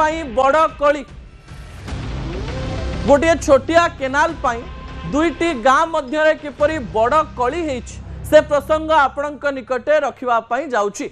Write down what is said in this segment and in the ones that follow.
पाई बड़ कली गोटे छोटिया केनाल पाई दुईटी गाँ मध्य किपरि बड़ कली होइछि से प्रसंग आपणक निकटे रखिबा पाई जाउछि।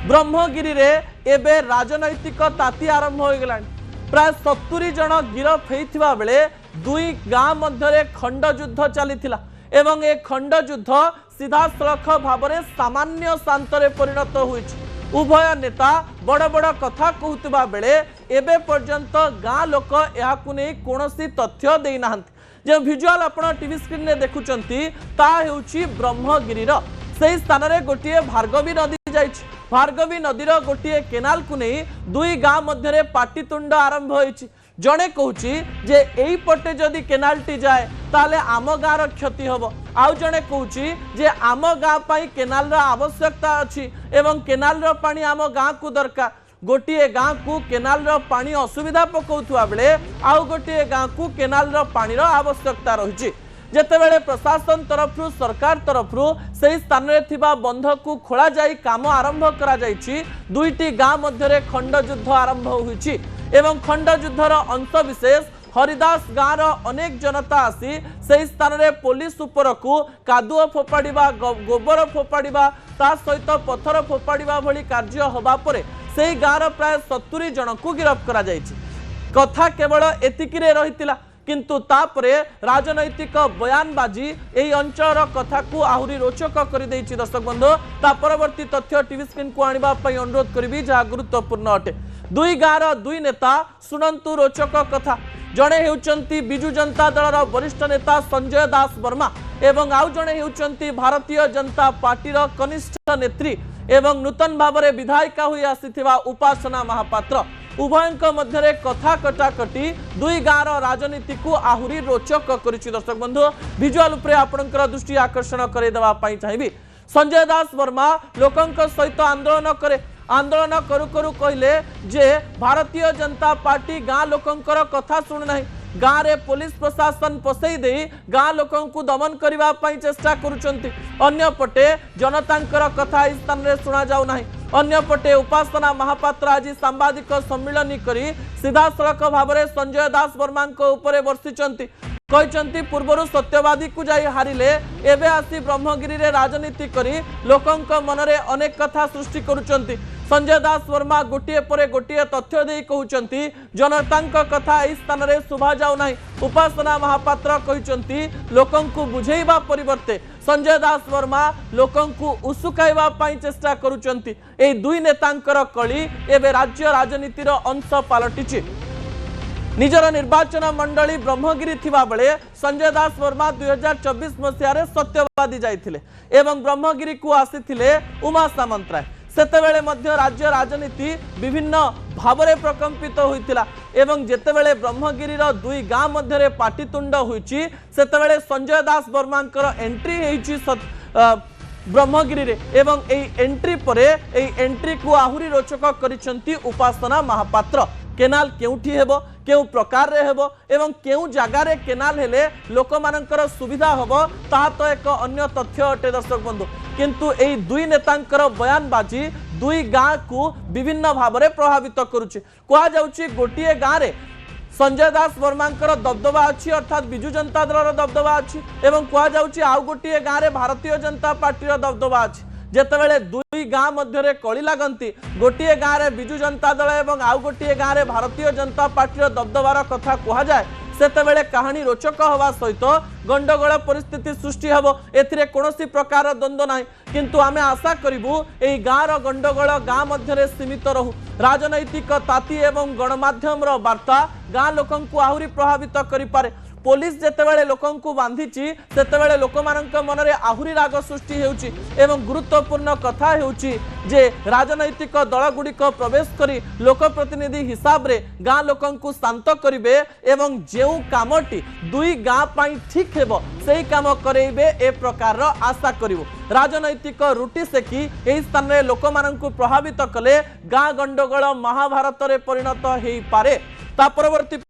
ब्रह्मगिरी रे एबे राजनैतिक ताती आरंभ हो गलानी। प्राय 70 जन गिरफ होइथिबा बेले दुई गाँ मध्य खंड युद्ध चलीथिला एवं ए खंड युद्ध सीधा सड़क भाव में सामान्य शांतरे परिणत होइछि। उभय नेता बड़ बड़ कथा कहूतिबा बेले एबे पर्यंत गाँ लोक याकु नै कोनोसी तथ्य देई नाहंती। जे विजुअल आपण टीवी स्क्रीन रे देखुचंती ता हेउछि ब्रह्मगिरीर सेही स्थान रे गोटिए भार्गवी नदी जाइछि। भार्गवी नदीर गोटिए केनाल को नहीं दुई गाँ मध्य पाटितुंड आरंभ होइछि। जड़े कहूची जे एई पटे जदि केनालटी जाए ताले आम गाँर क्षति हबो। आउ जड़े कहूची जे आम गाँ पाई केनाल आवश्यकता अछि एवं केनाल पानी आम गाँ को दरकार। गोटे गाँ को केनाल पानी असुविधा पकाउथुआ बेले आउ गोटे गाँ को केनाल पानी आवश्यकता रही। जेतेबेले प्रशासन तरफरु सरकार तरफरु से स्थान रे थिबा बंध को खोला जाई काम आरंभ करा जाइछि। दुईटी गाँ मध्य खंड युद्ध आरंभ होइछि एवं खंड युद्धर अंश विशेष हरिदास गाँर अनेक जनता आसी से स्थान रे पुलिस उपर को कादुआ फोपाड़िबा गोबर फोपाड़िबा ता सहित पत्थर फोपाड़िबा भली कार्य होबा परे से गाँर प्राय 70 जन को गिरफ्त करा जाइछि। कथा केवल एतिकी रे रहितिला किंतु तापरे राजनैतिक बयानबाजी एही अंचल कथा को आहुरी रोचक कर देइछि। दर्शक बंधु ता परवर्ती तथ्य टीवी स्क्रीन को आनिबा पई अनुरोध करिबि जहा गुरुत्वपूर्ण अटे। दुई गाँर दुई नेता शुणन्तु रोचक कथा। जड़े हेउचंती बिजु जनता दलर वरिष्ठ नेता संजय दास वर्मा एवं आउ जड़े हेउचंती भारतीय जनता पार्टीर कनिष्ठ नेत्री एवं नूतन भाव में विधायिका हुई आसीथिबा उपासना महापात्र। उभयंक मध्य कथा कटाकटी दुई गाँर राजनीति को आहुरी रोचक करिछि। दर्शक बंधु विजुअल उपरे आपणकर दृष्टि आकर्षण करदेवा चाहिए। संजय दास वर्मा लोकंक सहित आंदोलन करे। आंदोलन करू करू कहले जे भारतीय जनता पार्टी गाँ लोकंकर कथा शुणु नाही। गाँव रे पुलिस प्रशासन पसई दे गाँ लोकों को दमन करबा पई चेष्टा करुचंती। अन्य पटे जनतांकर कथा इस स्थान रे सुना जाउ नाही। अन्य पटे उपासना महापात्र आज सांबादिक सम्मिलन करी सीधा सड़क भाव में संजय दास वर्मा उपरे बर्षिचंती। कहचंती पूर्वर सत्यवादी को जाई हारिले एबे आसी ब्रह्मगिरी रे राजनीति करी लोकंक मनरे अनेक कथा सृष्टि करुचंती। संजय दास वर्मा गोटिए परे गोटिए तथ्य देई कहउचंती जनतांक कथा इस स्थान रे सुभा जाउ नाही। उपासना महापात्र कहउचंती लोकंकु बुझेइबा परिवर्ते संजय दास वर्मा लोकंकु उसुकाइबा पई चेष्टा करुचंती। एई दुई नेतांकर कली एबे राज्य राजनीतिर अंश पालटिछि। निजर निर्वाचन मंडली ब्रह्मगिरी थिबा बेले संजय दास वर्मा 2024 मसीह सत्यवादी जाइथिले एवं ब्रह्मगिरी को आसीथिले उमा सामंतराय। सेतेबेले मध्य राज्य राजनीति विभिन्न भावरे प्रकंपित होइतिला एवं जेतेबेले ब्रह्मगिरीर दुई गाँ मध्य पाटितुंड होइछि सेतेबेले संजय दास वर्मांकर एंट्री हेइछि ब्रह्मगिरी रे एवं एई एंट्री परे एई एंट्री को आहुरी रोचक करिसंती उपासना महापात्र। केनाल केउठी हेबो केउ प्रकार रे हेबो एवं केउ जगार रे केनाल हेले लोक मानकर सुविधा होबो ता तो एक अन्य तथ्य अटे। दर्शक बंधु किंतु एई दुई नेतांकर बयानबाजी दुई गाँ को विभिन्न भाव में प्रभावित करुछि। कहा जाउछि गोटिए गाँ रे संजय दास वर्मांकर दबदबा अच्छी अर्थात बिजु जनता दलर दबदबा अच्छी एवं कहा जाउछि आउ गोटिए गाँ रे भारतीय जनता पार्टीर दबदबा अच्छी। जेतेबेले दुई गाँ मध्य कली लागंती गोटिए गाँ रे बिजु जनता दल एवं आउ गोटिए गाँ रे भारतीय जनता पार्टीर दबदबार कथा कहा जाए सेतेबेले कहानी रोचक हवा सहित गंडगोल परिस्थिति सृष्टि हेबो। एथिरे कोनोसी प्रकार द्वंद्व नाही किंतु आमे आशा करिबु एई गाँर गंडगोल गाँ मध्य सीमित रहू। राजनैतिक ताती एवं गणमाध्यम वार्ता गाँ लोकं को आहुरी प्रभावित करि पारे। पुलिस जेतेबेले लोकं को बांधिची सेतेबेले लोकमानंक मनरे आहुरी राग सृष्टि हेउची एवं गुरुत्वपूर्ण कथा हेउची जे राजनैतिक दल गुड़िक प्रवेश करी लोकप्रतिनिधि हिसाब रे गाँ लोकं को शांत करिवे एवं जेउ कामटी दुई गाँ पाई ठीक हेबो सेही काम करेइबे ए प्रकार आशा करिवो। राजनैतिक रुटी सेकी एही स्थान रे लोकमानंकु प्रभावित कले गाँ गंडगोल महाभारत रे परिणत हेई पारे। ता परवर्ती